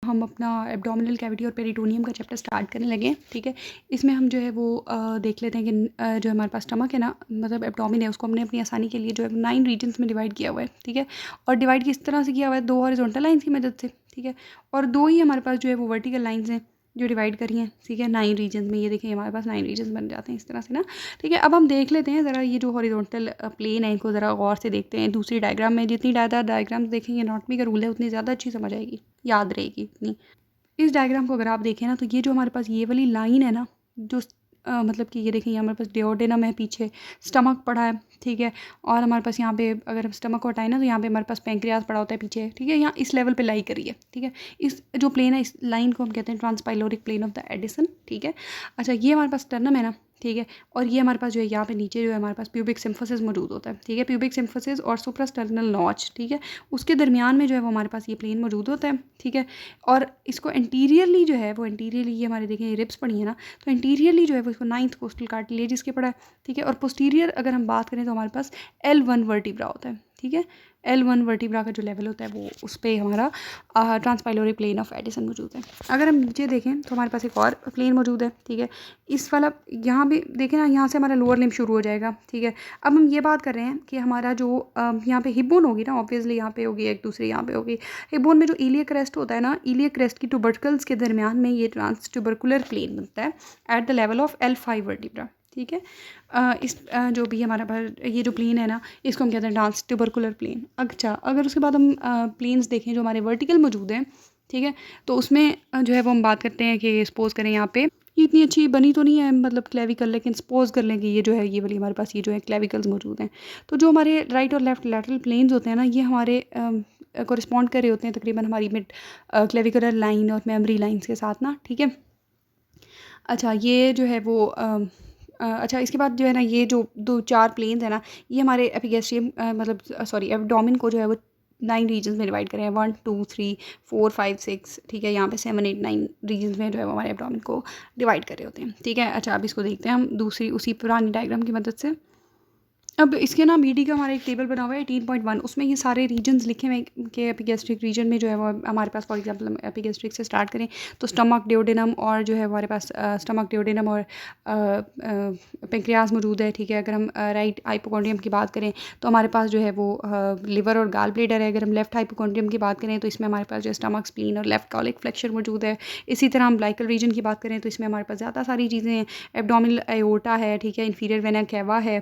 हम अपना abdominal cavity और पेरिटोनियम का चैप्टर स्टार्ट करने लगे हैं। ठीक है, इसमें हम जो है वो देख लेते हैं कि जो हमारे पास स्टमक है ना, मतलब एब्डोमिन है, उसको हमने अपनी आसानी के लिए जो है 9 रीजन्स में डिवाइड किया हुआ है। ठीक है, और डिवाइड किस तरह से किया हुआ है, 2 हॉरिजॉन्टल लाइन्स की मदद से। ठीक है, और 2 ही हमारे पास जो है वो वर्टिकल लाइन्स हैं जो डिवाइड करी हैं। ठीक है, 9 रीजन्स में, ये देखिए हमारे पास 9 रीजन्स बन जाते हैं इस तरह से ना। ठीक है, अब हम देख लेते हैं ज़रा ये जो हॉरिजॉन्टल प्लेन है, इनको ज़रा गौर से देखते हैं। दूसरी डायग्राम में जितनी ज़्यादा डायग्राम्स देखेंगे, एनाटॉमी का रूल है, उतनी ज़्यादा अच्छी समझ आएगी, याद रहेगी इतनी। इस डायग्राम को अगर आप देखें ना, तो ये जो हमारे पास ये वाली लाइन है ना, जो मतलब कि ये देखें, ये हमारे पास डिओडेनम है, पीछे स्टमक पड़ा है। ठीक है, और हमारे पास यहाँ पे अगर हम स्टमक को हटाएं ना, तो यहाँ पे हमारे पास पेंक्रियाज पड़ा होता है पीछे। ठीक है, यहाँ इस लेवल पे लाई करी है। ठीक है, इस जो प्लेन है, इस लाइन को हम कहते हैं ट्रांसपाइलोरिक प्लेन ऑफ द एडिसन। ठीक है, अच्छा, ये हमारे पास स्टर्नम है ना। ठीक है, और ये हमारे पास जो है यहाँ पे नीचे जो है हमारे पास प्यूबिक सिम्फोसिस मौजूद होता है। ठीक है, प्यूबिक सिम्फोसिस और सुप्रास्टर्नल नॉच। ठीक है, उसके दरमियान में जो है वो हमारे पास ये प्लेन मौजूद होता है। ठीक है, और इसको एंटीरियरली जो है वो एंटीरियरली, ये हमारे देखें रिब्स पड़ी है ना, तो एंटीरियरली जो है वो इसको 9th कोस्टल कार्टिलेज इसके पड़ा है। ठीक है, और पोस्टीरियर अगर हम बात करें तो हमारे पास L1 वर्टिब्रा होता है। ठीक है, L1 वर्टिब्रा का जो लेवल होता है वो उस पर हमारा ट्रांसपाइलोरिक प्लेन ऑफ एडिसन मौजूद है। अगर हम नीचे देखें तो हमारे पास एक और प्लेन मौजूद है। ठीक है, इस वाला यहाँ भी देखें ना, यहाँ से हमारा लोअर लिम्ब शुरू हो जाएगा। ठीक है, अब हम ये बात कर रहे हैं कि हमारा जो यहाँ पे हिप बोन होगी ना, ऑब्वियसली यहाँ पे होगी, एक दूसरी यहाँ पे होगी। हिप बोन में जो इलियक क्रेस्ट होता है ना, इलियक क्रेस्ट की ट्यूबरकल्स के दरमियान में ये ट्रांस ट्यूबरकुलर प्लेन बनता है at the level of L5 vertebra. ठीक है, जो भी हमारा ये जो प्लेन है ना, इसको हम कहते हैं ट्रांस ट्यूबरकुलर प्लेन। अच्छा, अगर उसके बाद हम प्लेन्स देखें जो हमारे वर्टिकल मौजूद हैं, ठीक है, तो उसमें जो है वो हम बात करते हैं कि सपोज़ करें यहाँ पे ये इतनी अच्छी बनी तो नहीं है, मतलब क्लेविकल, लेकिन सपोज कर लें कि ये जो है ये वाली हमारे पास ये जो है क्लेविकल्स मौजूद हैं। तो जो हमारे राइट और लेफ्ट लैटरल प्लेन्स होते हैं ना, ये हमारे कॉरिस्पॉन्ड कर रहे होते हैं तकरीबन हमारी मिड क्लेविकुलर लाइन और मेमोरी लाइन्स के साथ ना। ठीक है, अच्छा, ये जो है वो अच्छा, इसके बाद जो है ना, ये जो 2-4 प्लेन्स है ना, ये हमारे एपिगैस्ट्रियम मतलब सॉरी एब्डोमेन को जो है वो 9 रीजन्स में डिवाइड करें हैं। 1 2 3 4 5 6। ठीक है, यहाँ पे 7 8 9 रीजन्स में जो है वो हमारे एब्डोमेन को डिवाइड कर रहे होते हैं। ठीक है, अच्छा, अब इसको देखते हैं हम दूसरी उसी पुरानी डायग्राम की मदद से। अब इसके ना BD का हमारा एक टेबल बना हुआ है 18.1, उसमें ये सारे रीजन्स लिखे हुए हैं कि एपिगैस्ट्रिक रीजन में जो है वो हमारे पास, फॉर एग्जांपल हम एपिगैस्ट्रिक से स्टार्ट करें तो स्टमक, डिओडेनम और जो है हमारे पास स्टमक, डिओडेनम और पेंक्रियाज मौजूद है। ठीक है, अगर हम राइट हाइपोकॉन्ड्रियम की बात करें तो हमारे पास जो है वो लिवर और गाल ब्लेडर है। अगर हम लेफ्ट हाइपोकॉन्ड्रियम की बात करें तो इसमें हमारे पास जो स्टमक, स्प्लीन और लेफ्ट कॉलिक फ्लेक्सर मौजूद है। इसी तरह हम ब्लाइकल रीजन की बात करें तो इसमें हमारे पास ज़्यादा सारी चीज़ें हैं। एब्डोमिनल एओर्टा है। ठीक है, इन्फीरियर वेना कैवा है।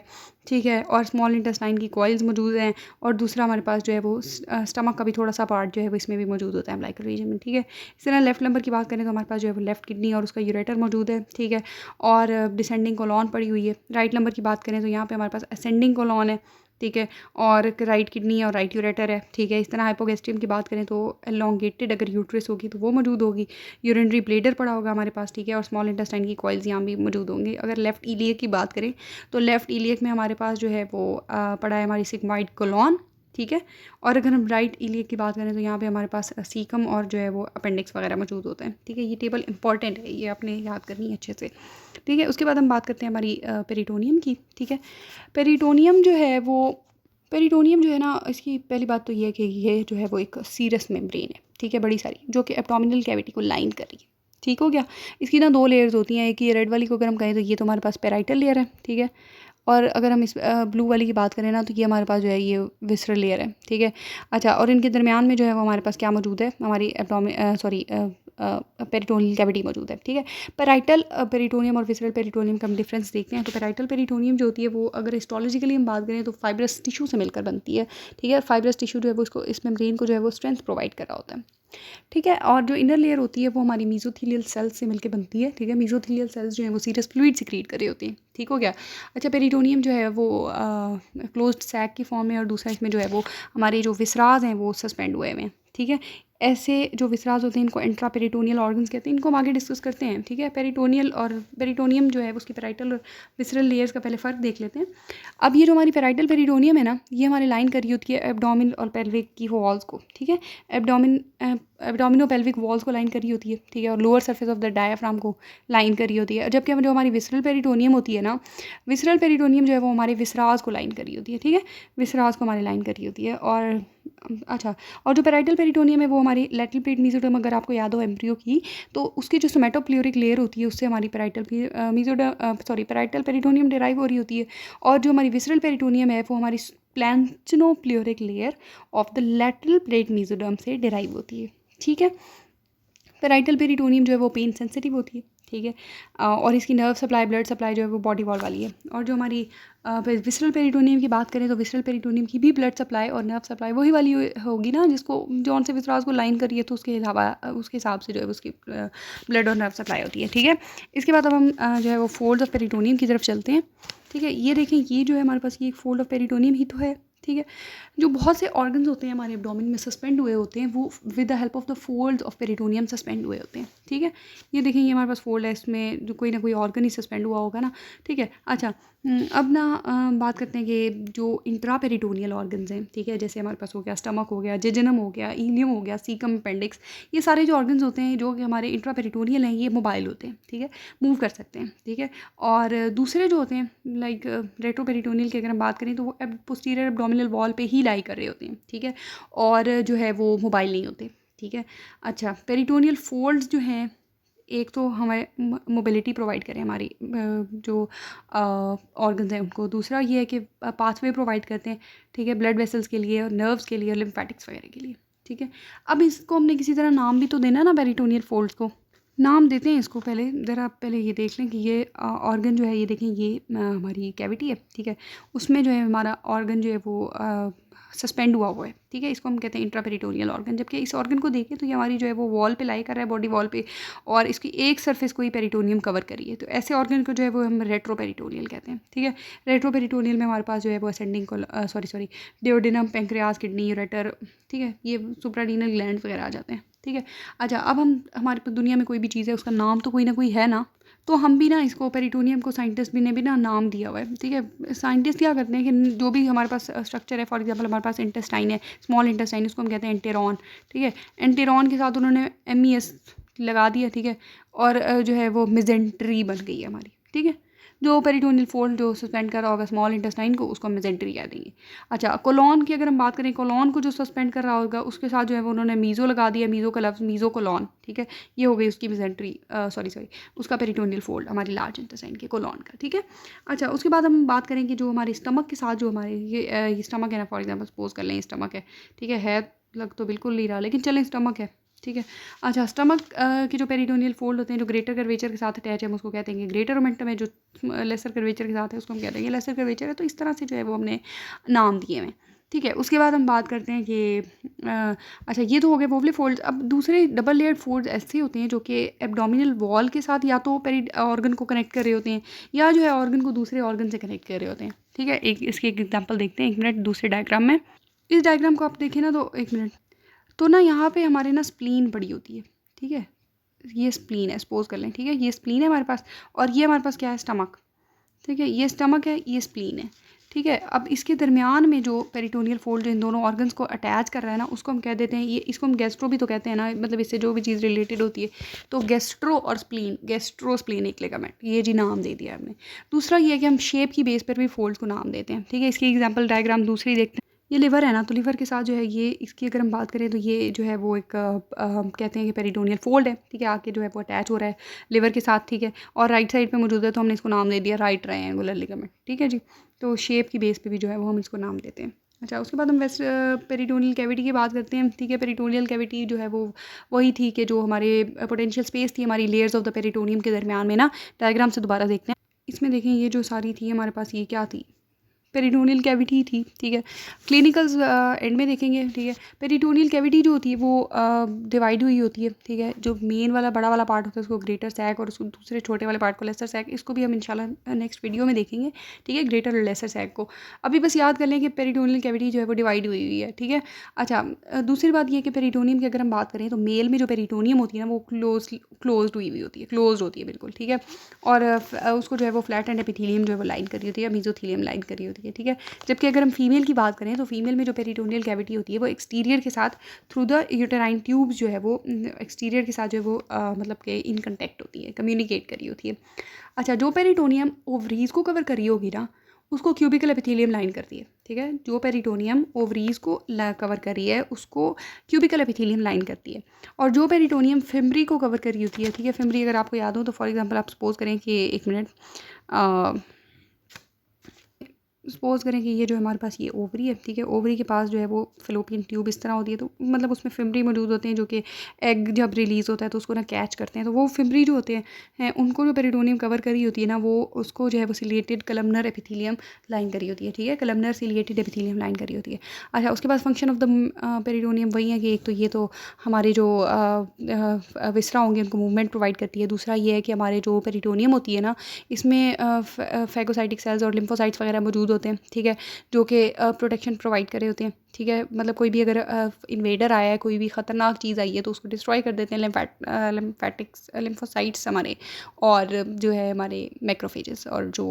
ठीक है, और स्मॉल इंटेस्टाइन की कॉइल्स मौजूद हैं। और दूसरा हमारे पास जो है वो स्टमक का भी थोड़ा सा पार्ट जो है वो इसमें भी मौजूद होता है अम्बिलिकल रीजन में। ठीक है, इस तरह लेफ्ट नंबर की बात करें तो हमारे पास जो है वो लेफ्ट किडनी और उसका यूरेटर मौजूद है। ठीक है, और डिसेंडिंग कोलॉन पड़ी हुई है। राइट नंबर की बात करें तो यहाँ पे हमारे पास असेंडिंग कोलॉन है। ठीक है, और राइट किडनी और राइट यूरेटर है। ठीक है, इस तरह हाइपोगैस्ट्रियम की बात करें तो एलोंगेटेड अगर यूट्रस होगी तो वो मौजूद होगी। यूरिनरी ब्लेडर पड़ा होगा हमारे पास। ठीक है, और स्मॉल इंटेस्टाइन की कॉइल्स यहाँ भी मौजूद होंगी। अगर लेफ्ट इलियक की बात करें तो लेफ्ट इलियक में हमारे पास जो है वो पड़ा है हमारी सिग्मॉइड कोलॉन। ठीक है, और अगर हम राइट इलियक की बात करें तो यहाँ पे हमारे पास सीकम और जो है वो अपेंडिक्स वगैरह मौजूद होते हैं। ठीक है, ये टेबल इंपॉर्टेंट है, ये आपने याद करनी है अच्छे से। ठीक है, उसके बाद हम बात करते हैं हमारी पेरिटोनियम की। ठीक है, पेरिटोनियम जो है वो पेरिटोनियम जो है ना, इसकी पहली बात तो ये है कि ये जो है वो एक सीरस मेम्ब्रेन है। ठीक है, बड़ी सारी, जो कि एब्डोमिनल कैविटी को लाइन कर रही है। ठीक हो गया, इसकी ना 2 लेयर्स होती हैं। एक ये रेड वाली को अगर हम कहें तो ये तो हमारे पास पेराइटल लेयर है। ठीक है, और अगर हम इस ब्लू वाली की बात करें ना तो ये हमारे पास जो है ये विसरल लेयर है। ठीक है, अच्छा, और इनके दरमियान में जो है वो हमारे पास क्या मौजूद है, हमारी पेरिटोनियल कैविटी मौजूद है। ठीक है, पेराइटल पेरिटोनियम और विसरल पेरिटोनियम का हम डिफरेंस देखते हैं। तो पेराइटल पेरिटोनियम जो होती है वो अगर हिस्टोलॉजिकली हम बात करें तो फाइब्रस टिश्यू से मिलकर बनती है। ठीक है, फाइब्रस टिश्यू जो है वो इसको, इस मेम्ब्रेन को जो है वो स्ट्रेंथ प्रोवाइड कर रहा होता है। ठीक है, और जो इनर लेयर होती है वो हमारी मीजोथीलियल सेल्स से मिलकर बनती है। ठीक है, मीजोथीलियल सेल्स जो है वो सीरस फ्लूइड सिक्रीट कर रही होती हैं। ठीक हो गया, अच्छा, पेरिटोनियम जो है वो क्लोज्ड सैक की फॉर्म में, और दूसरा इसमें जो है वो हमारे जो विसराज हैं वो सस्पेंड हुए हुए हैं। ठीक है, ऐसे जो विसराज होते हैं इनको इंट्रा पेरिटोनियल ऑर्गन्स कहते हैं। इनको हम आगे डिस्कस करते हैं। ठीक है, पेरिटोनियल और पेरिटोनियम जो है उसकी पेराइटल और विसरल लेयर्स का पहले फ़र्क देख लेते हैं। अब ये जो हमारी पेराइटल पेरिटोनियम है ना, ये हमारी लाइन कर रही होती है एब्डोमिन और पेल्विक की वॉल्स को। ठीक है, एब्डोमिन एब्डोमिनो पेल्विक वॉल्स को लाइन कर रही होती है, ठीक है, और lower surface of the diaphragm को लाइन कर रही होती है। जबकि जो हमारी विसरल पेरिटोनियम होती है ना, विसरल पेरिटोनियम जो है वो हमारे विसराज को लाइन कर रही होती है, ठीक है, विसराज को हमारी लाइन कर रही होती है। और अच्छा, और जो पैराइटल पेरिटोनियम है वो हमारी लैटरल प्लेट मेसोडर्म, अगर आपको याद हो एम्ब्रियो की, तो उसकी जो सोमेटोप्ल्यूरिक लेयर होती है उससे हमारी पैराइटल पेरिटोनियम डिराइव हो रही होती है। और जो हमारी विसरल पेरिटोनियम है वो हमारी splanchnopleuric layer of the lateral plate mesoderm से डिराइव होती है, ठीक है। पैराइटल पेरिटोनियम जो है वो पेन सेंसिटिव होती है, ठीक है, और इसकी नर्व सप्लाई, ब्लड सप्लाई जो है वो बॉडी वॉल वाली है। और जो हमारी विसरल पेरिटोनियम की बात करें तो विसरल पेरिटोनियम की भी ब्लड सप्लाई और नर्व सप्लाई वही वाली होगी ना, जिसको जौन से विसराज को लाइन करिए, तो उसके अलावा उसके हिसाब से जो है उसकी ब्लड और नर्व सप्लाई होती है, ठीक है। इसके बाद अब हम जो है वो फोल्ड्स ऑफ पेरिटोनियम की तरफ चलते हैं, ठीक है। ये देखें, ये जो है हमारे पास ये एक फोल्ड ऑफ पेरिटोनियम ही तो है, ठीक है। जो बहुत से ऑर्गन्स होते हैं हमारे एब्डोमेन में सस्पेंड हुए होते हैं, वो with the help of the folds of peritoneum suspend हुए होते हैं, ठीक है। ये देखें, ये हमारे पास फोल्ड है, इसमें जो कोई ना कोई ऑर्गन ही सस्पेंड हुआ होगा ना, ठीक है। अच्छा, अब ना बात करते हैं कि जो इंट्रा पेरिटोनियल ऑर्गन्स हैं, ठीक है, जैसे हमारे पास हो गया स्टमक, हो गया जेजनम, हो गया इलियम, हो गया सीकम, अपेंडिक्स, ये सारे जो ऑर्गन्स होते हैं जो कि हमारे इंट्रा पेरिटोनियल हैं, ये मोबाइल होते हैं, ठीक है, मूव कर सकते हैं, ठीक है। और दूसरे जो होते हैं लाइक रेट्रो पेरिटोनियल की अगर हम बात करें तो वो पोस्टीरियर एब्डोमिनल वॉल पे ही लाई कर रहे होते हैं, ठीक है, और जो है वो मोबाइल नहीं होते, ठीक है। अच्छा, पेरिटोनियल फोल्ड्स जो हैं, एक तो हमें मोबिलिटी प्रोवाइड करें हमारी जो ऑर्गन्स हैं उनको, दूसरा ये है कि पाथवे प्रोवाइड करते हैं, ठीक है, ब्लड वेसल्स के लिए और नर्व्स के लिए और लिम्फेटिक्स वगैरह के लिए, ठीक है। अब इसको हमने किसी तरह नाम भी तो देना ना, पेरिटोनियल फोल्ड्स को नाम देते हैं इसको। पहले ज़रा पहले ये देख लें कि ये ऑर्गन जो है, ये देखें, ये हमारी कैविटी है, ठीक है, उसमें जो है हमारा ऑर्गन जो है वो सस्पेंड हुआ हुआ है, ठीक है, इसको हम कहते हैं इंट्रापेरिटोनियल ऑर्गन। जबकि इस ऑर्गन को देखें तो ये हमारी जो है वो वॉल पे लाई कर रहा है, बॉडी वॉल पे, और इसकी एक सरफेस को ही पेरिटोनियम कवर करी है। तो ऐसे ऑर्गन को जो है वो हम रेट्रोपेरिटोनियल कहते हैं, ठीक है। रेट्रोपेरिटोनियल में हमारे पास जो है वो असेंडिंग को sorry duodenum, pancreas, kidney, ureter, ठीक है, ये सुप्राडीनल ग्लैंड्स वगैरह आ जाते हैं, ठीक है। अच्छा, अब हम हमारे दुनिया में कोई भी चीज़ है उसका नाम तो कोई ना कोई है ना, तो हम भी ना इसको पेरिटोनियम को साइंटिस्ट भी ने भी ना नाम दिया हुआ है, ठीक है। साइंटिस्ट क्या करते हैं कि जो भी हमारे पास स्ट्रक्चर है, फॉर एग्जांपल हमारे पास इंटेस्टाइन है, स्मॉल इंटेस्टाइन, उसको हम कहते हैं एंटेरॉन, ठीक है। एंटेरॉन के साथ उन्होंने MES लगा दिया, ठीक है, और जो है वो मिजेंट्री बन गई है हमारी, ठीक है। जो पेरिटोनियल फोल्ड जो सस्पेंड कर रहा होगा स्मॉल इंटेस्टाइन को, उसको हम मिजेंट्री कह देंगे। अच्छा, कोलॉन की अगर हम बात करें, कोलॉन को जो सस्पेंड कर रहा होगा उसके साथ जो है वो उन्होंने मीज़ो लगा दिया, मीज़ो का लफ्ज़ मीज़ो कोलॉन, ठीक है, ये हो गई उसकी मिजेंट्री, सॉरी उसका पेरिटोनियल फोल्ड हमारी लार्ज इंटेस्टाइन के कोलॉन का, ठीक है। अच्छा, उसके बाद हम बात करें कि जो हमारे स्टमक के साथ जो हमारे ये स्टमक है ना, फॉर एग्जाम्पल सपोज कर लें स्टमक है, ठीक है लग तो बिल्कुल नहीं रहा, लेकिन चलें स्टमक है, ठीक है। अच्छा, स्टमक के जो पेरिटोनियल फोल्ड होते हैं जो ग्रेटर कर्वेचर के साथ अटैच है, हम उसको कहते हैं ग्रेटर ओमेंटम है, जो लेसर कर्वेचर के साथ है उसको हम कहते हैं लेसर कर्वेचर है। तो इस तरह से जो है वो हमने नाम दिए हैं, ठीक है। उसके बाद हम बात करते हैं कि अच्छा, ये तो हो गए वोवली फोल्ड। अब दूसरे डबल लेयर्ड फोल्ड ऐसे होते हैं जो कि एब्डोमिनल वॉल के साथ या तो ऑर्गन को कनेक्ट कर रहे होते हैं, या जो है ऑर्गन को दूसरे ऑर्गन से कनेक्ट कर रहे होते हैं, ठीक है। इसकी एक एग्जाम्पल देखते हैं, 1 मिनट, दूसरे डायग्राम में। इस डायग्राम को आप देखें ना, तो 1 मिनट, तो ना यहाँ पे हमारे ना स्प्लीन पड़ी होती है, ठीक है, ये स्प्लीन है, सपोज कर लें, ठीक है, ये स्प्लीन है हमारे पास, और ये हमारे पास क्या है, स्टमक, ठीक है, ये स्टमक है, ये स्प्लीन है, ठीक है। अब इसके दरमियान में जो पेरिटोनियल फोल्ड इन दोनों ऑर्गन्स को अटैच कर रहा है ना, उसको हम कह देते हैं, ये इसको हम गैस्ट्रो भी तो कहते हैं ना, मतलब इससे जो भी चीज़ रिलेटेड होती है, तो गैस्ट्रो और स्प्लीन, गैस्ट्रो स्प्लीनिक लिगामेंट, ये जी नाम दे दिया हमने। दूसरा ये है कि हम शेप की बेस पर भी फोल्ड्स को नाम देते हैं, ठीक है। इसकी एग्जाम्पल डायग्राम दूसरी देखते हैं। ये लिवर है ना, तो लिवर के साथ जो है ये, इसकी अगर हम बात करें तो ये जो है वो एक हम कहते हैं कि पेरिटोनियल फोल्ड है, ठीक है, आके जो है वो अटैच हो रहा है लिवर के साथ, ठीक है, और राइट साइड पे मौजूद है, तो हमने इसको नाम दे दिया राइट ट्रायंगुलर लिगामेंट, ठीक है जी। तो शेप की बेस पे भी जो है वो हम इसको नाम देते हैं। अच्छा, उसके बाद हम वेस्ट पेरिटोनियल कैविटी की बात करते हैं, ठीक है। पेरिटोनियल कैविटी जो है वो वही थी कि जो हमारे पोटेंशियल स्पेस थी हमारी लेयर्स ऑफ द पेरिटोनियम के दरमियान में ना। डायग्राम से दोबारा देखते हैं, इसमें देखें ये जो सारी थी हमारे पास, ये क्या थी, पेरिटोनियल कैविटी थी, ठीक है। क्लिनिकल्स एंड में देखेंगे, ठीक है। पेरिटोनियल कैविटी जो होती है वो डिवाइड हुई होती है, ठीक है। जो मेन वाला बड़ा वाला पार्ट होता है उसको ग्रेटर सैक, और उसको दूसरे छोटे वाले पार्ट को लेसर सैक, इसको भी हम इंशाल्लाह नेक्स्ट वीडियो में देखेंगे, ठीक है, ग्रेटर और लेसर सैक को। अभी बस याद कर लें कि पेरिटोनियल कैविटी जो है वो डिवाइड हुई हुई है, ठीक है। अच्छा, दूसरी बात ये कि पेरिटोनियम की अगर हम बात करें तो मेल में जो पेरिटोनियम होती है ना वो क्लोज हुई होती है, क्लोज होती है बिल्कुल, ठीक है। और उसको जो है वो फ्लैट एंड एपिथेलियम जो है वो लाइन करी होती है, मीजोथेलियम लाइन करी होती है। होती है, ठीक है। जबकि अगर हम फीमेल की बात करें तो फीमेल में जो पेरिटोनियल कैविटी होती है वो एक्सटीरियर के साथ थ्रू द यूटेराइन ट्यूब्स जो है वो एक्सटीरियर के साथ जो है वो मतलब कि इन कंटेक्ट होती है, कम्युनिकेट करी होती है। अच्छा, जो पेरिटोनियम ओवरीज को कवर करी होगी ना उसको क्यूबिकल एपिथेलियम लाइन करती है, ठीक है। जो पेरिटोनियम ओवरीज को कवर कर रही है उसको क्यूबिकल एपिथेलियम लाइन करती है। और जो पेरिटोनियम फिम्बरी को कवर करी होती है, ठीक है। फिम्बरी अगर आपको याद हो तो फॉर एग्जांपल आप सपोज करें कि एक मिनट सपोज़ करें कि ये जो हमारे पास ये ओवरी है, ठीक है। ओवरी के पास जो है वो फ़ेलोपियन ट्यूब इस तरह होती है, तो मतलब उसमें फिम्बरी मौजूद होते हैं जो कि एग जब रिलीज़ होता है तो उसको ना कैच करते हैं। तो वो फिम्बरी जो होते हैं उनको जो पेरिटोनियम कवर करी होती है ना वो उसको जो है वो सिलिएटेड कलमनर एपिथेलियम लाइन करी होती है, ठीक है। कलमनर सिलिएटेड एपिथेलियम लाइन करी होती है। अच्छा, उसके बाद फंक्शन ऑफ द पेरिटोनियम वही है कि एक तो ये तो हमारे जो विसरा होंगे उनको मूवमेंट प्रोवाइड करती है। दूसरा ये है कि हमारे जो पेरिटोनियम होती है ना इसमें फैगोसाइटिक सेल्स और लिम्फोसाइट्स वगैरह मौजूद होते हैं, ठीक है, जो कि प्रोटेक्शन प्रोवाइड करे होते हैं, ठीक है। मतलब कोई भी अगर इन्वेडर आया है, कोई भी ख़तरनाक चीज़ आई है तो उसको डिस्ट्रॉय कर देते हैं लिम्फोसाइट्स हमारे, और जो है हमारे मैक्रोफेजेस और जो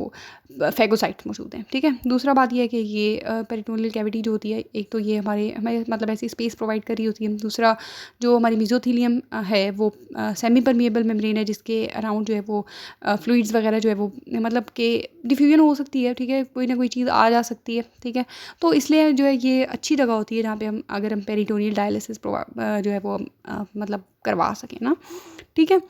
फैगोसाइट्स मौजूद हैं, ठीक है। दूसरा बात यह है कि ये पेरिटोनियल कैविटी जो होती है एक तो ये हमें मतलब ऐसी स्पेस प्रोवाइड कर रही होती है। दूसरा जो हमारी मेसोथीलियम है वो सेमी परमिएबल मेम्ब्रेन है जिसके अराउंड जो है वो फ्लूइड्स वगैरह जो है वो मतलब कि डिफ्यूजन हो सकती है, ठीक है। कोई ना कोई चीज़ आ जा सकती है, ठीक है। तो इसलिए जो है ये अच्छी जगह होती है जहाँ पे हम अगर हम पेरिटोनियल डायलिसिस जो है वो मतलब करवा सकें ना, ठीक है।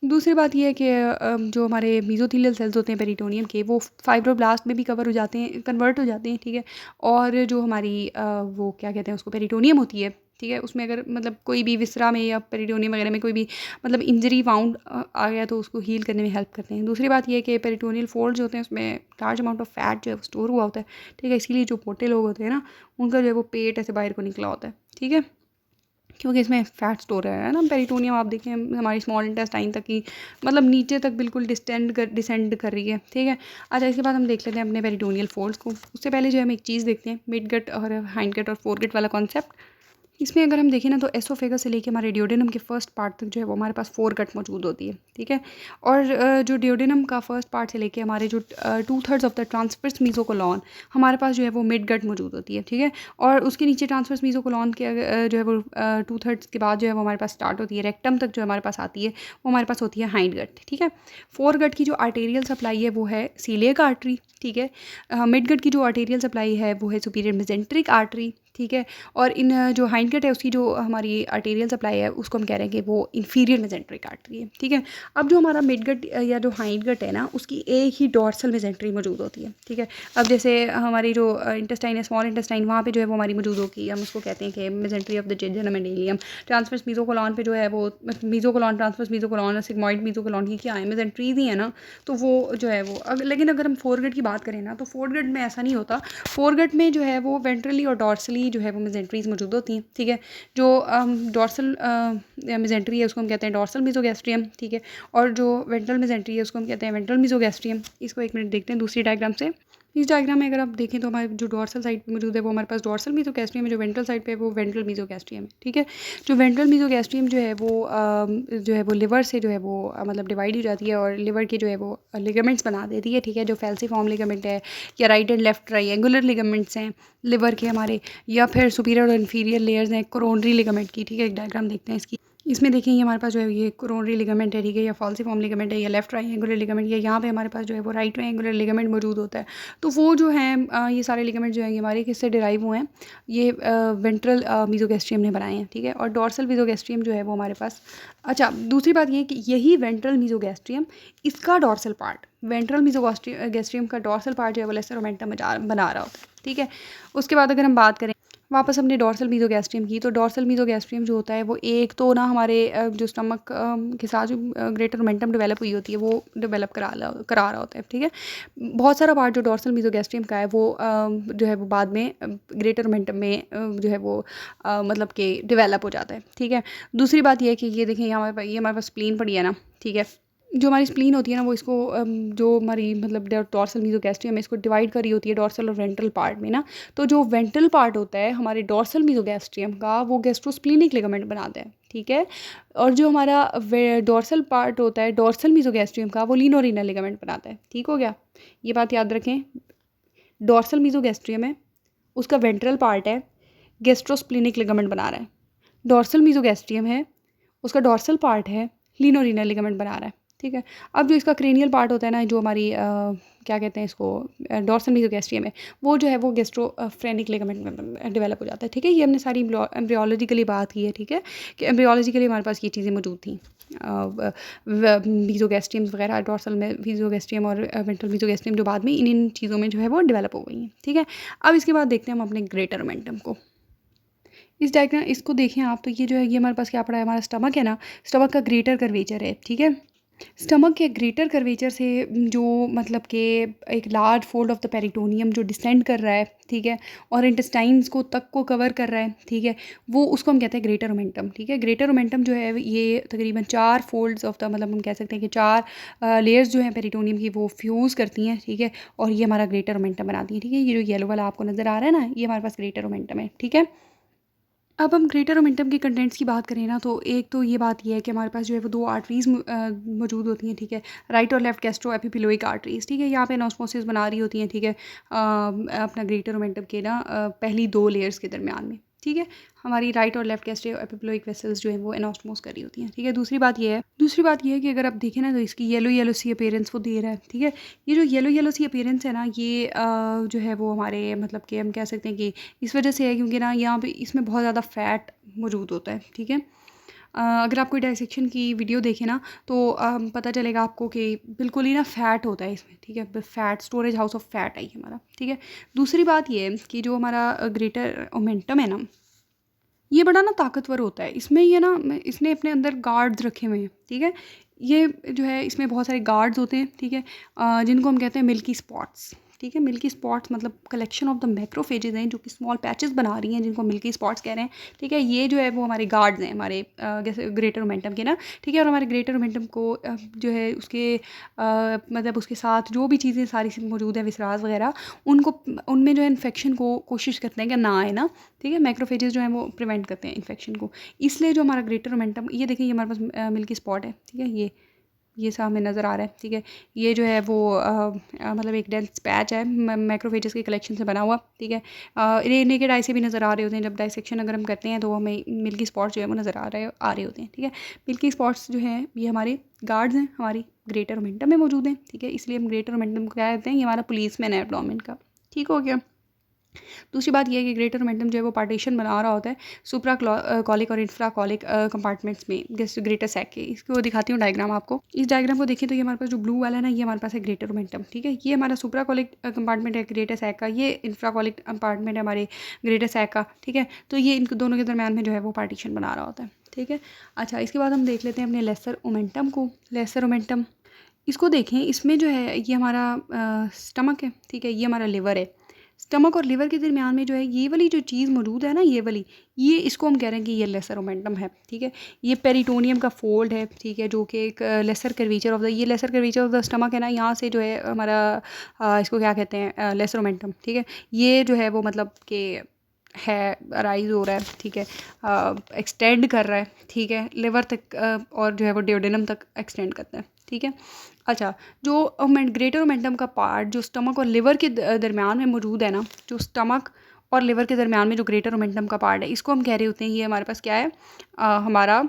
दूसरी बात ये है कि जो हमारे मेसोथेलियल सेल्स होते हैं पेरिटोनियम के वो फाइब्रोब्लास्ट में भी कवर हो जाते हैं, कन्वर्ट हो जाते हैं, ठीक है। और जो हमारी वो क्या कहते हैं उसको पेरिटोनियम होती है, ठीक है, उसमें अगर मतलब कोई भी विसरा में या पेरिटोनियम वगैरह में कोई भी मतलब इंजरी फाउंड आ गया तो उसको हील करने में हेल्प करते हैं। दूसरी बात ये है कि पेरिटोनियल फोल्ड जो होते हैं उसमें लार्ज अमाउंट ऑफ फैट जो है स्टोर हुआ होता है, ठीक है। इसीलिए जो मोटे लोग होते हैं ना उनका जो है वो पेट ऐसे बाहर को निकला होता है, ठीक है, क्योंकि इसमें फ़ैट स्टोर है ना। पेरिटोनियम आप देखें हमारी स्मॉल इंटेस्टाइन तक की मतलब नीचे तक बिल्कुल डिसेंड कर रही है, ठीक है। अच्छा, इसके बाद हम देख लेते हैं अपने पेरिटोनियल फोल्ड्स को। उससे पहले जो हम एक चीज़ देखते हैं मिड गट और हाइंड गट और फोर गट वाला कॉन्सेप्ट। इसमें अगर हम देखें ना तो एसोफेगस से लेके हमारे डियोडेनम के फर्स्ट पार्ट तक जो है वो हमारे पास फोर गट मौजूद होती है, ठीक है। और जो डियोडेनम का फर्स्ट पार्ट से लेके हमारे जो 2/3 ऑफ द ट्रांसवर्स मीजोकोलॉन हमारे पास जो है वो मिड गट मौजूद होती है, ठीक है। और उसके नीचे ट्रांसवर्स मीजोकोलॉन के जो है वो 2/3 के बाद जो है वो हमारे पास स्टार्ट होती है रेक्टम तक जो हमारे पास आती है वो हमारे पास होती है हाइंड गट, ठीक है। फोर गट की जो आर्टेरियल सप्लाई है वो है सीलियक आर्टरी, ठीक है। मिड गट की जो आर्टेरियल सप्लाई है वो है सुपीरियर मेजेंट्रिक आर्टरी, ठीक है। और इन जो हाइंड गट है उसकी जो हमारी आर्टेरियल सप्लाई है उसको हम कह रहे हैं कि वो इन्फीरियर मेजेंट्रिक आर्टरी है, ठीक है। अब जो हमारा मिड गट या जो हाइंड गट है ना उसकी एक ही डॉर्सल मेजेंट्री मौजूद होती है, ठीक है। अब जैसे हमारी जो इंटेस्टाइन है स्मॉल इंटेस्टाइन वहाँ पे जो है वो हमारी मौजूद होगी, हम उसको कहते हैं कि mesentery of the jejunum and ileum. Transverse mesocolon पे जो है वो मीजोकोलॉन ट्रांसवर्स मीजोकोलॉन और सिग्मॉइड मीजोकोलॉन की क्या है मेजेंट्रीज ही है ना, तो वो जो है वो लेकिन अगर हम फोर गट की बात करें ना तो फोर गट में ऐसा नहीं होता। फोर गट में जो है वो वेंट्रली और डॉर्सली जो है वो मेजेंट्रीज मौजूद होती हैं, ठीक है। जो डॉर्सल मेजेंट्री है उसको हम कहते हैं डॉर्सल मीजोगैस्ट्रियम, ठीक है। और जो वेंट्रल मेजेंट्री है उसको हम कहते हैं वेंट्रल मीजोगैस्ट्रियम। इसको एक मिनट देखते हैं दूसरी डायग्राम से। इस डायग्राम में अगर आप देखें तो हमारे जो डॉर्सल साइड पे मौजूद है वो हमारे पास डॉर्सल मीजोगैस्ट्रियम है, जो वेंट्रल साइड पे है वो वेंट्रल मीजोगैस्ट्रियम है, ठीक है। जो वेंट्रल मीजोगैस्ट्रियम जो है वो लिवर से जो है वो मतलब डिवाइड हो जाती है और लिवर के जो है वो लिगामेंट्स बना देती है, ठीक है। जो फैल्सीफॉर्म लिगामेंट है या right and left triangular ligaments हैं लिवर के हमारे, या फिर सुपीरियर और इन्फीरियर लेयर्स हैं कोरोनरी लिगामेंट की, ठीक है। एक डायग्राम देखते हैं इसकी। इसमें देखिए ये हमारे पास जो है ये कोरोनरी लिगामेंट है, ठीक है, या फॉल्सीफॉर्म लिगामेंट है या लेफ्ट ट्रायंगुलर लिगामेंट, या यहाँ पे हमारे पास जो है वो राइट ट्रायंगुलर लिगामेंट मौजूद होता है। तो वो जो है ये सारे लिगामेंट जो है हमारे किससे डिराइव हुए हैं, ये वेंट्रल मीजोगैस्ट्रियम ने बनाए हैं, ठीक है। और डॉर्सल मीजोगैस्ट्रियम जो है वो हमारे पास। अच्छा, दूसरी बात ये कि यही वेंट्रल मीजोगैस्ट्रियम इसका डॉर्सल पार्ट वेंट्रल मीजोगैस्ट्रियम का डॉर्सल पार्ट जो है वो लेसर ओमेंटम बना रहा होता है, ठीक है। उसके बाद अगर हम बात करें वापस हमने डॉर्सल मीजोगैस्ट्रियम की, तो डॉर्सल मीजोगैस्ट्रियम जो होता है वो एक तो ना हमारे जो स्टमक के साथ जो ग्रेटर मोमेंटम डेवलप हुई होती है वो डेवलप करा रहा होता है, ठीक है। बहुत सारा पार्ट जो डॉर्सल मीजोगैस्ट्रियम का है वो जो है वो बाद में ग्रेटर मोमेंटम में जो है वो मतलब कि डेवलप हो जाता है, ठीक है। दूसरी बात ये है कि ये देखें ये हमारे पास स्प्लीन पड़ी है ना, ठीक है। जो हमारी स्प्लीन होती है ना वो इसको जो हमारी मतलब डॉर्सल मीजोगैस्ट्रियम है इसको डिवाइड करी होती है डॉर्सल और वेंट्रल पार्ट में ना। तो जो वेंट्रल पार्ट होता है हमारे डॉर्सल मीजोगैस्ट्रियम का वो गैस्ट्रोस्प्लीनिक लिगामेंट बनाता है, ठीक है। और जो हमारा डॉर्सल पार्ट होता है डॉर्सल मीजोगैस्ट्रियम का वो लीनोरीनल लिगामेंट बनाता है, ठीक हो गया। ये बात याद रखें। डॉर्सल मीजोगैस्ट्रियम है, उसका वेंट्रल पार्ट है, गैस्ट्रोस्प्लिनिक लिगामेंट बना रहा है। डॉर्सल मीजोगैस्ट्रियम है, उसका डॉर्सल पार्ट है, लिनोरीनल लिगामेंट बना रहा है, ठीक है। अब जो इसका क्रेनियल पार्ट होता है ना, जो हमारी क्या कहते हैं इसको, डॉर्सल मीजोगैस्ट्रियम है, वो जो है वो गैस्ट्रोफ्रेनिक लिगामेंट में डेवलप हो जाता है, ठीक है। ये हमने सारी एम्ब्रियोलॉजिकली बात की है, ठीक है, कि एम्ब्रियोलॉजिकली हमारे पास ये चीज़ें मौजूद थी, मीजोगैस्ट्रियम्स वगैरह, डॉर्सल में मीजोगैस्ट्रियम और वेंट्रल मीजोगैस्ट्रियम जो बाद में इन चीज़ों में जो है वो डेवलप हो गई हैं, ठीक है। अब इसके बाद देखते हैं हम अपने ग्रेटर ओमेंटम को। इस डायग्राम इसको देखें आप, तो ये जो है ये हमारे पास क्या पड़ा है, हमारा स्टमक है ना, स्टमक का ग्रेटर कर्वेचर है, ठीक है। स्टमक के ग्रेटर कर्वेचर से जो मतलब कि एक large fold of the peritoneum जो डिसेंड कर रहा है, ठीक है, और इंटेस्टाइन्स को तक को कवर कर रहा है, ठीक है, वो उसको हम कहते हैं ग्रेटर ओमेंटम, ठीक है। ग्रेटर ओमेंटम जो है ये तकरीबन 4 फोल्ड्स ऑफ द, मतलब हम कह सकते हैं कि 4 लेयर्स जो हैं पेरिटोनियम की वो फ्यूज़ करती हैं, ठीक है, और ये हमारा ग्रेटर ओमेंटम बनाती है, ठीक है। ये जो येलो वाला आपको नज़र आ रहा है ना, ये हमारे पास ग्रेटर ओमेंटम है, ठीक है। अब हम ग्रेटर ओमेंटम के कंटेंट्स की बात करें ना, तो एक तो ये बात ये है कि हमारे पास जो है वो 2 आर्टरीज़ मौजूद होती हैं, ठीक है, राइट और लेफ्ट गैस्ट्रो एपिपिलोइक आर्टरीज़, ठीक है। यहाँ पे एनास्मोसिस बना रही होती हैं, ठीक है, अपना ग्रेटर ओमेंटम के ना पहली 2 लेयर्स के दरमियान में, ठीक है। हमारी राइट और लेफ्ट गैस्ट्रो एपिपिलोइक वेसल्स जो है वो एनास्मोस कर रही होती हैं, ठीक है। दूसरी बात ये है कि अगर आप देखें ना, तो इसकी येलो सी अपीयरेंस वो दे रहा है, ठीक है। ये जो येलो सी अपीयरेंस है ना, ये जो है वो हमारे मतलब कि हम कह सकते हैं कि इस वजह से है क्योंकि ना यहाँ पे इसमें बहुत ज़्यादा फ़ैट मौजूद होता है, ठीक है। अगर आप कोई डाइसेक्शन की वीडियो देखें ना, तो पता चलेगा आपको कि बिल्कुल ही ना फ़ैट होता है इसमें, ठीक है। Fat storage house of fat है ये हमारा, ठीक है। दूसरी बात ये है कि जो हमारा ग्रेटर ओमेंटम है ना, ये बड़ा ना ताकतवर होता है। इसमें ये ना इसने अपने अंदर गार्ड्स रखे हुए हैं, ठीक है। ये जो है इसमें बहुत सारे गार्ड्स होते हैं, ठीक है, जिनको हम कहते हैं मिल्की स्पॉट्स, ठीक है। मिल्की स्पॉट्स मतलब कलेक्शन ऑफ द मैक्रोफेजेज हैं जो कि स्मॉल पैचेस बना रही हैं, जिनको मिल्की स्पॉट्स कह रहे हैं, ठीक है। ये जो है वो हमारे गार्ड्स हैं हमारे जैसे ग्रेटर ओमेंटम के ना, ठीक है। और हमारे ग्रेटर ओमेंटम को जो है उसके मतलब उसके साथ जो भी चीज़ें सारी मौजूद है, विसराज वगैरह, उनको उनमें जो है इन्फेक्शन को कोशिश करते हैं कि ना आए ना, ठीक है। मैक्रोफेजेस जो हैं वो प्रिवेंट करते हैं इन्फेक्शन को, इसलिए जो हमारा ग्रेटर ओमेंटम, ये देखिए ये हमारे पास मिल्की स्पॉट है, ठीक है। ये सा हमें नज़र आ रहा है, ठीक है। ये जो है वो मतलब एक डेंस पैच है मैक्रोफेजेस के कलेक्शन से बना हुआ, ठीक है। ये नेकेड आई से भी नज़र आ रहे होते हैं, जब डाइसेक्शन अगर हम करते हैं तो हमें मिल्की स्पॉट्स जो है वो नज़र आ रहे होते हैं, ठीक है। मिल्की स्पॉट्स जो हैं ये हमारे गार्ड्स हैं, हमारी ग्रेटर ओमेंटम में मौजूद हैं, ठीक है। इसलिए हम ग्रेटर ओमेंटम को क्या कहते हैं, ये हमारा पुलिसमैन है एब्डोमेन का, ठीक हो गया। दूसरी बात यह है कि ग्रेटर ओमेंटम जो है वो पार्टीशन बना रहा होता है सुप्रा कॉलिक और इंफ्रा कॉलिक कंपार्टमेंट्स में ग्रेटर सैक के। इसको दिखाती हूँ डायग्राम आपको। इस डायग्राम को देखें तो ये हमारे पास जो ब्लू वाला है ना, ये हमारे पास है ग्रेटर ओमेंटम, ठीक है। ये हमारा सुप्रा कॉलिक कंपार्टमेंट है ग्रेटर सैक का, ये इंफ्रा कॉलिक कंपार्टमेंट है हमारे ग्रेटर सैक का, ठीक है। तो ये इन दोनों के दरमियान में जो है वो पार्टीशन बना रहा होता है, ठीक है। अच्छा, इसके बाद हम देख लेते हैं अपने लेसर ओमेंटम को। लेसर ओमेंटम इसको देखें, इसमें जो है ये हमारा स्टमक है, ठीक है, ये हमारा लिवर है। स्टमक और लिवर के दरमियान में जो है ये वाली जो चीज़ मौजूद है ना, ये वाली, ये इसको हम कह रहे हैं कि ये लेसर ओमेंटम है, ठीक है। ये पेरिटोनियम का फोल्ड है, ठीक है, जो कि एक लेसर कर्वेचर ऑफ द, ये lesser curvature of the stomach है ना, यहाँ से जो है हमारा इसको क्या कहते हैं, लेसर ओमेंटम, ठीक है। ये जो है वो मतलब कि है राइज हो रहा है, ठीक है, एक्सटेंड कर रहा है, ठीक है, लिवर तक और जो है वो डियोडेनम तक एक्सटेंड करता है, ठीक है। अच्छा, जो ग्रेटर ओमेंटम का पार्ट जो स्टमक और लिवर के दरमियान में मौजूद है ना, जो स्टमक और लिवर के दरमियान में जो ग्रेटर ओमेंटम का पार्ट है, इसको हम कह रहे होते हैं, ये हमारे पास क्या है, हमारा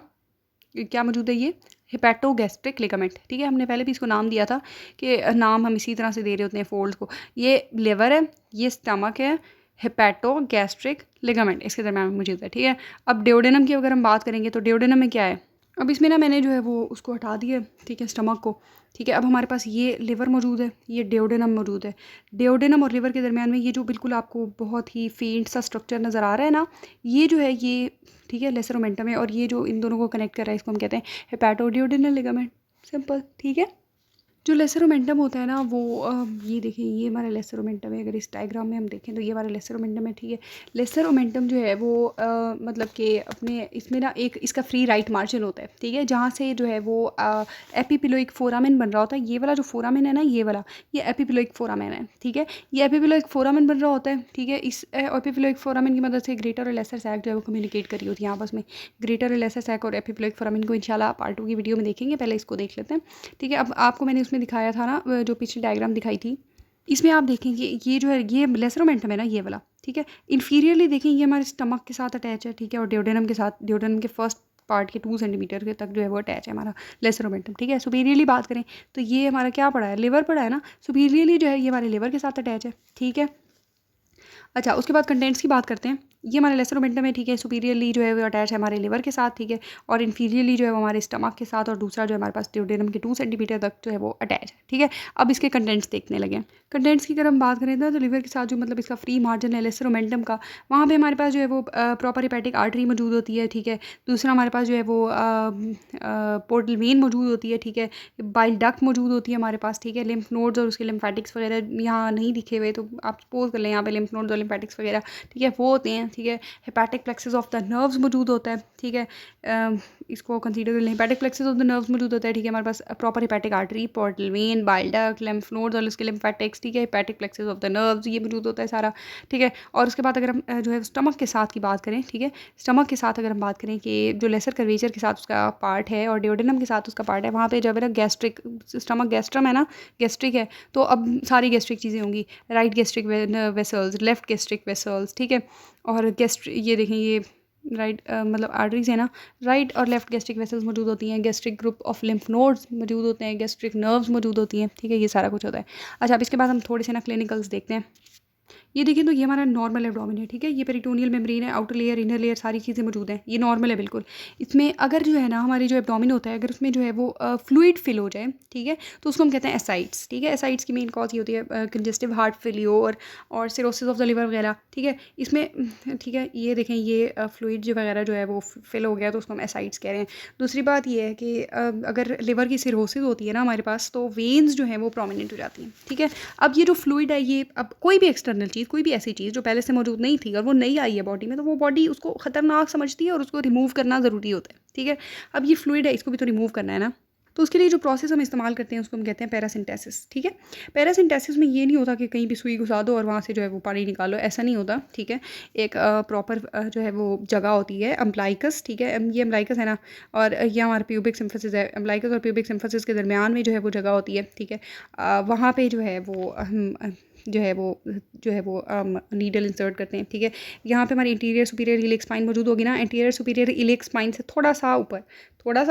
क्या मौजूद है, ये हिपैटोगैस्ट्रिक लिगामेंट, ठीक है। हमने पहले भी इसको नाम दिया था कि नाम हम इसी तरह से दे रहे होते हैं फोल्ड को। ये लिवर है, ये स्टमक है, हिपैटोगैस्ट्रिक लिगामेंट इसके दरमियान में मौजूद है, ठीक है। अब डियोडेनम की अगर हम बात करेंगे तो डियोडेनम में क्या है, अब इसमें ना मैंने जो है वो उसको हटा दिया, ठीक है, स्टमक को, ठीक है। अब हमारे पास ये लिवर मौजूद है, ये डियोडेनम मौजूद है। डियोडेनम और लिवर के दरमियान में ये जो बिल्कुल आपको बहुत ही फेंट सा स्ट्रक्चर नज़र आ रहा है ना, ये जो है ये, ठीक है, लेसर ओमेंटम है, और ये जो इन दोनों को कनेक्ट कर रहा है इसको हम कहते हैं हेपेटोडियोडेनल लिगामेंट, सिंपल, ठीक है। जो लेसर ओमेंटम होता है ना वो ये देखिए ये हमारा लेसर ओमेंटम है। अगर इस डायग्राम में हम देखें तो ये हमारा लेसर ओमेंटम है, ठीक है। लेसर ओमेंटम जो है वो मतलब कि अपने इसमें ना एक इसका फ्री राइट मार्जिन होता है, ठीक है, जहाँ से जो है वो एपिपिलोइक फोरामेन बन रहा होता है। ये वाला जो फोरामेन है ना, ये वाला, ये एपिपिलोइक फोरामेन है, ठीक है। ये एपिपिलोइक फोरामेन बन रहा होता है, ठीक है। इस एपिपिलोइक फोरामेन की मदद से ग्रेटर और लेसर सैक जो है वो कम्युनिकेट कर रही होती है आपस में। ग्रेटर और लेसर सैक और एपिपिलोइक फोरामेन को इंशाल्लाह पार्ट 2 की वीडियो में देखेंगे, पहले इसको देख लेते हैं, ठीक है। अब आपको मैंने उसमें दिखाया था ना, जो पिछली डायग्राम दिखाई थी, इसमें आप देखेंगे ये जो है ये लेसर ओमेंटम है ना ये वाला, ठीक है। इन्फीरियरली देखें ये हमारे स्टमक के साथ अटैच है, ठीक है, और ड्यूडेनम के साथ, ड्यूडेनम के फर्स्ट पार्ट के 2 सेंटीमीटर के तक जो है वो अटैच है हमारा लेसर ओमेंटम, ठीक है। सुपीरियरली बात करें तो ये हमारा क्या पड़ा है, लिवर पड़ा है ना, सुपीरियरली जो है ये हमारे लिवर के साथ अटैच है, ठीक है। अच्छा, उसके बाद कंटेंट्स की बात करते हैं। ये हमारे लेसर ओमेंटम है, ठीक है। सुपीरियरली जो है वो अटैच है हमारे लिवर के साथ, ठीक है, और इन्फीरियरली जो है वो हमारे स्टमक के साथ, और दूसरा जो है हमारे पास ड्यूडेनम के 2 सेंटीमीटर तक जो है वो अटैच है, ठीक है। अब इसके कंटेंट्स देखने लगे। कंटेंट्स की अगर हम बात करें तो लिवर के साथ जो मतलब इसका फ्री मार्जिन है लेसर ओमेंटम का, वहाँ पे हमारे पास जो है वो प्रॉपर हेपेटिक आर्टरी मौजूद होती है, ठीक है। दूसरा हमारे पास जो है वो पोर्टल वेन मौजूद होती है, ठीक है। बाइल डक्ट मौजूद होती है हमारे पास, ठीक है। लिम्फ नोड्स और उसके लिम्फेटिक्स वगैरह यहाँ नहीं दिखे हुए, तो आप सपोज कर लें यहाँ पे लिम्फ नोड्स और लिम्फेटिक्स वगैरह, ठीक है, वो होते हैं, ठीक है। Hepatic plexus of the nerves मौजूद होता है, ठीक है। इसको कंसीडर कर लें, hepatic plexus of the nerves मौजूद होता है, ठीक है। हमारे पास proper hepatic artery, portal vein, bile duct, lymph nodes और उसके लिम्फेटिक्स, ठीक है। Hepatic plexus of the nerves ये मौजूद होता है सारा, ठीक है। और उसके बाद अगर हम जो है स्टमक के साथ की बात करें, ठीक है, स्टमक के साथ अगर हम बात करें कि जो लेसर कर्वेचर के साथ उसका पार्ट है और ड्यूडेनम के साथ उसका पार्ट है, वहाँ पे जब है ना गैस्ट्रिक, स्टमक गैस्ट्रम है ना, गैस्ट्रिक है, तो अब सारी गैस्ट्रिक चीज़ें होंगी, right gastric vessels, left gastric vessels, ठीक है। और गैस्ट्रिक ये देखें ये राइट मतलब आर्टरीज है ना, राइट और लेफ्ट गैस्ट्रिक वेसल्स मौजूद होती हैं, gastric group of lymph nodes मौजूद होते हैं, गैस्ट्रिक नर्व्स मौजूद होती हैं, ठीक है, ये सारा कुछ होता है। अच्छा, अब इसके बाद हम थोड़े से ना क्लिनिकल्स देखते हैं। ये देखिए तो ये हमारा नॉर्मल एब्डोमेन है, ठीक है। ये पेरिटोनियल मेम्ब्रेन है, आउटर लेयर, इनर लेयर, सारी चीज़ें मौजूद हैं, ये नॉर्मल है बिल्कुल। इसमें अगर जो है ना हमारी जो एब्डोमेन होता है, अगर उसमें जो है वो फ्लूइड फिल हो जाए, ठीक है, तो उसको हम कहते हैं एसाइड्स, ठीक है। एसाइड्स की मेन कॉज ये होती है कंजेस्टिव हार्ट फेलियर और सिरोसिस ऑफ द लिवर वगैरह, ठीक है। इसमें ठीक है, ये देखें ये फ्लूइड जो वगैरह जो है वो फिल हो गया तो उसको हम एसाइड्स कह रहे हैं। दूसरी बात ये है कि अगर लिवर की सिरोसिस होती है ना हमारे पास, तो वेन्स जो है वो प्रोमिनेंट हो जाती हैं, ठीक है। अब ये जो फ्लूइड है, ये अब कोई भी एक्सटर्नल चीज़, कोई भी ऐसी चीज़ जो पहले से मौजूद नहीं थी और वो नई आई है बॉडी में, तो वो बॉडी उसको ख़तरनाक समझती है और उसको रिमूव करना ज़रूरी होता है, ठीक है। अब ये फ्लूइड है, इसको भी तो रिमूव करना है ना, तो उसके लिए जो प्रोसेस हम इस्तेमाल करते हैं उसको हम कहते हैं पैरासिंथेसिस, ठीक है। पैरासिंथेसिस में ये नहीं होता कि कहीं भी सुई घुसा दो और वहाँ से जो है वो पानी निकालो, ऐसा नहीं होता, ठीक है। एक प्रॉपर जो है वो जगह होती है अम्ब्लाइकस, ठीक है, ये अम्ब्लाइकस है ना, और ये हमारा प्यूबिक सिम्फसिस है, अम्ब्लाइकस और प्यूबिक सिम्फसिस के दरमियान में जो है वो जगह होती है, ठीक है। वहाँ पे जो है वो नीडल इंसर्ट करते हैं, ठीक है। यहाँ पे हमारी इंटीरियर सुपीरियर इलिक स्पाइन मौजूद होगी ना, इंटीरियर सुपीरियर इलिक स्पाइन से थोड़ा सा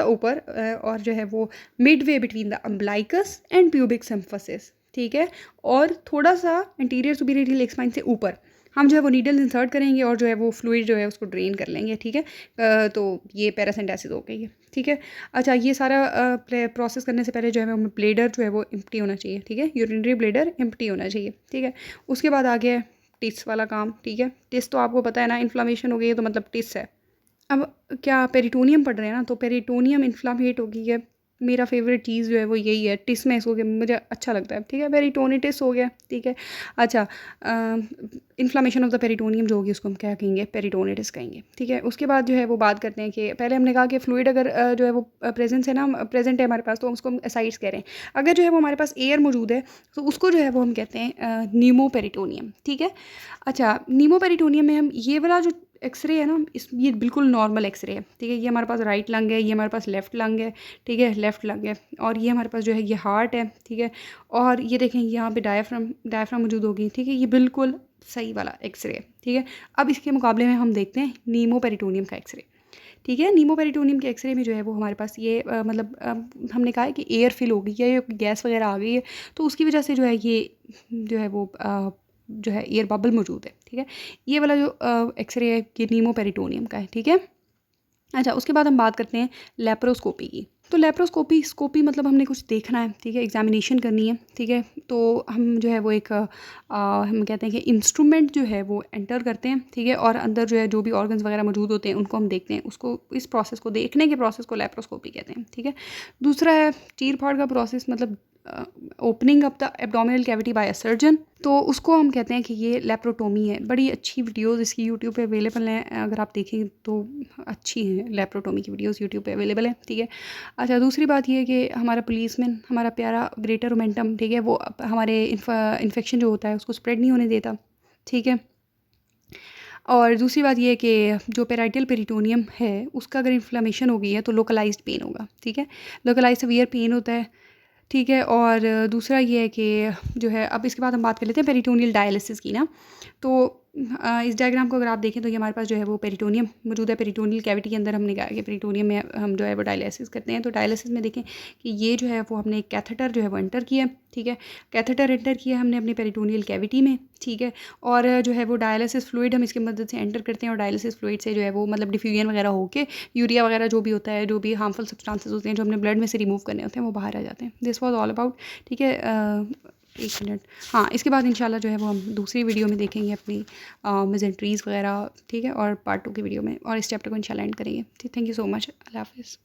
ऊपर और जो है वो midway between the umbilicus and pubic symphysis, ठीक है। और थोड़ा सा इंटीरियर सुपीरियर इलिक स्पाइन से ऊपर हम जो है वो नीडल इंसर्ट करेंगे और जो है वो फ्लूइड जो है उसको ड्रेन कर लेंगे, ठीक है। तो ये पैरासिंथेसिस हो गई है, ठीक है। अच्छा, ये सारा प्रोसेस करने से पहले जो है हमें ब्लेडर जो है वो एम्प्टी होना चाहिए, ठीक है, यूरिनरी ब्लेडर एम्प्टी होना चाहिए, ठीक है। उसके बाद आ गया टिस वाला काम, ठीक है। टिस तो आपको पता है ना, इन्फ्लामेशन हो गई है तो मतलब टिस है। अब क्या पेरिटोनियम पढ़ रहे हैं ना, तो पेरिटोनियम इन्फ्लामेट हो गई है, मेरा फेवरेट चीज़ जो है वो यही है, टिस में इसको मुझे अच्छा लगता है, ठीक है। पेरिटोनिटिस हो गया, ठीक है। अच्छा, इन्फ्लामेशन ऑफ द पेरिटोनियम जो होगी उसको हम क्या कहेंगे, पेरिटोनिटिस कहेंगे, ठीक है। उसके बाद जो है वो बात करते हैं कि पहले हमने कहा कि फ्लूइड अगर जो है वो प्रेजेंस है ना, प्रेजेंट है हमारे पास, तो हम उसको एसाइड्स कह रहे हैं। अगर जो है वो हमारे पास एयर मौजूद है तो उसको जो है वो हम कहते हैं नीमोपेरिटोनियम, ठीक है। अच्छा, नीमोपेरिटोनियम में हम ये वाला जो एक्सरे है ना, ये बिल्कुल नॉर्मल एक्सरे है, ठीक है। ये हमारे पास राइट लंग है, ये हमारे पास लेफ्ट लंग है, ठीक है, लेफ्ट लंग है, और ये हमारे पास जो है ये हार्ट है, ठीक है। और ये देखें यहाँ पे डायफ्राम मौजूद होगी, ठीक है। ये बिल्कुल सही वाला एक्सरे है, ठीक है। अब इसके मुकाबले में हम देखते हैं नीमोपेरिटोनियम का एक्सरे, ठीक है। नीमोपेरिटोनियम के एक्सरे में जो है वो हमारे पास ये हमने कहा है कि एयर फिल हो गई है, गैस वगैरह आ गई है, तो उसकी वजह से जो है ये जो है वो जो है एयर बबल मौजूद है, ठीक है। ये वाला जो एक्सरे है ये नीमोपेरिटोनियम का है, ठीक है। अच्छा, उसके बाद हम बात करते हैं लेप्रोस्कोपी की। तो लेप्रोस्कोपी मतलब हमने कुछ देखना है, ठीक है, एग्जामिनेशन करनी है, ठीक है। तो हम जो है वो एक हम कहते हैं कि इंस्ट्रूमेंट जो है वो एंटर करते हैं, ठीक है, और अंदर जो है जो भी ऑर्गन्स वगैरह मौजूद होते हैं उनको हम देखते हैं, उसको इस प्रोसेस को देखने के प्रोसेस को लेप्रोस्कोपी कहते हैं, ठीक है। दूसरा है चीर फाड़ का प्रोसेस, मतलब opening up the abdominal cavity by a surgeon, तो उसको हम कहते हैं कि ये लेप्रोटोमी है। बड़ी अच्छी वीडियोस इसकी यूट्यूब पे अवेलेबल हैं, अगर आप देखें तो अच्छी हैं, लेप्रोटोमी की वीडियोस यूट्यूब पे अवेलेबल है, ठीक है। अच्छा, दूसरी बात ये है कि हमारा पुलिसमैन, हमारा प्यारा ग्रेटर ओमेंटम, ठीक है, वो हमारे इन्फेक्शन जो होता है उसको स्प्रेड नहीं होने देता, ठीक है। और दूसरी बात ये है कि जो पेराइटल पेरिटोनियम है उसका अगर इन्फ्लेमेशन हो गई है तो लोकलाइज्ड पेन होगा, ठीक है। लोकलाइज्ड सीवियर पेन होता है, ठीक है। और दूसरा ये है कि जो है अब इसके बाद हम बात कर लेते हैं पेरिटोनियल डायलिसिस की ना। तो इस डायग्राम को अगर आप देखें तो ये हमारे पास जो है वो पेरिटोनियम मौजूद है। पेरिटोनियल कैविटी के अंदर हमने कहा कि पेरिटोनियम में हम जो है वो डायलिसिस करते हैं। तो डायलिसिस में देखें कि ये जो है वो हमने एक कैथेटर जो है वो एंटर किया, ठीक है। कैथेटर एंटर किया हमने अपनी पेरिटोनियल कैविटी में, ठीक है। और जो है वो डायलिसिस फ्लूइड हम इसकी मदद से एंटर करते हैं, और डायलिसिस फ्लूइड से जो है वो मतलब डिफ्यूजन वगैरह होके यूरिया वगैरह जो भी होता है, जो भी हार्मफुल सब्सटेंसेस होते हैं जो हमने ब्लड में से रिमूव करने होते हैं, वो बाहर आ जाते हैं। दिस वाज ऑल अबाउट, ठीक है। 1 मिनट, हाँ, इसके बाद इंशाल्लाह जो है वो हम दूसरी वीडियो में देखेंगे अपनी मेसेंट्रीज़ वगैरह, ठीक है। और पार्ट 2 की वीडियो में और इस चैप्टर को इंशाल्लाह एंड करेंगे। ठीक, थैंक यू सो मच, अल्लाह हाफ़िज़।